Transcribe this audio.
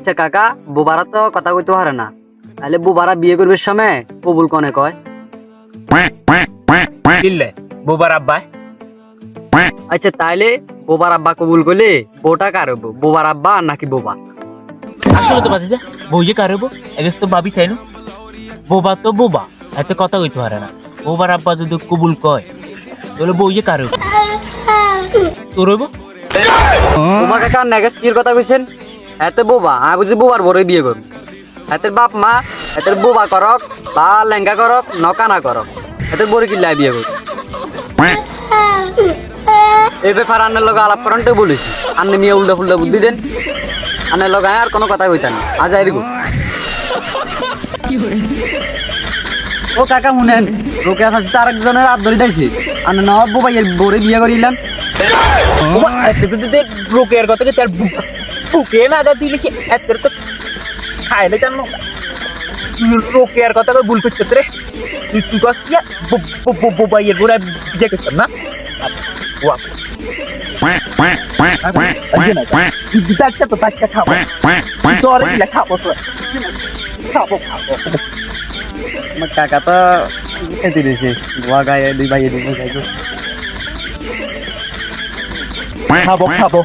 আচ্ছা কাকা, বুবারা তো কথা কইতে পারে না, তাহলে বুবারা বিয়ে করবে সময় কবুল কনে কয়? কিল্লে বোবার আব্বা আচ্ছা তাইলে বোবার আব্বা কবুল করলে বউটা কার হবো, বোবার আব্বা নাকি বোবা? আসলে তো বাজে বইয়ে কারবো এগেস তো ভাবি তাই না বোবা তো বোবা এত কথা কইতে পারে না বোবার আব্বা যদি কবুল কয় তাহলে বইয়ে কারবো তোর হইব বোমা কাকা নেগেস কির কথা কইছেন? এতে বোবা আমি বুঝি বোবার বড়ই বিয়ে করব। এতের বাপ মা এতের বোবা করক বা লেঙ্গা করক নকা না করক, এতের বড়ি কিল্লা বিয়ে করব। এই ব্যাপার আন্নের লগে আলাপ করানটাই বলেছি, আন্নে মিয়া উল্টা ফুল্টা বুদ্ধি দেন, আন্নের লগে আর কোনো কথা কইতাম না, আজ আই দিগো। ও কাকা শুনেন, রোকে আছে তার একজনের হাত ধরে দিয়েছে, আন্নে নবাব বোবাইয়ের বড়ে বিয়ে করিলাম। রোকের কথা কি তার বুকে না দা দিলে কি এত তো খাইলে জানো রোকের কথা ভুল করতে রে তুই কস কি বোবাইয়ের গোড়া বিয়ে করতাম না ওয়া টাকা তো টাকা খাবো জ্বরে দিলে খাবো তো খাবো আমার কাকা তো খেতে দিয়েছে, গোয়া গায়ে দুই ভাইয়ে দুই খাইছো। খাবো খাবো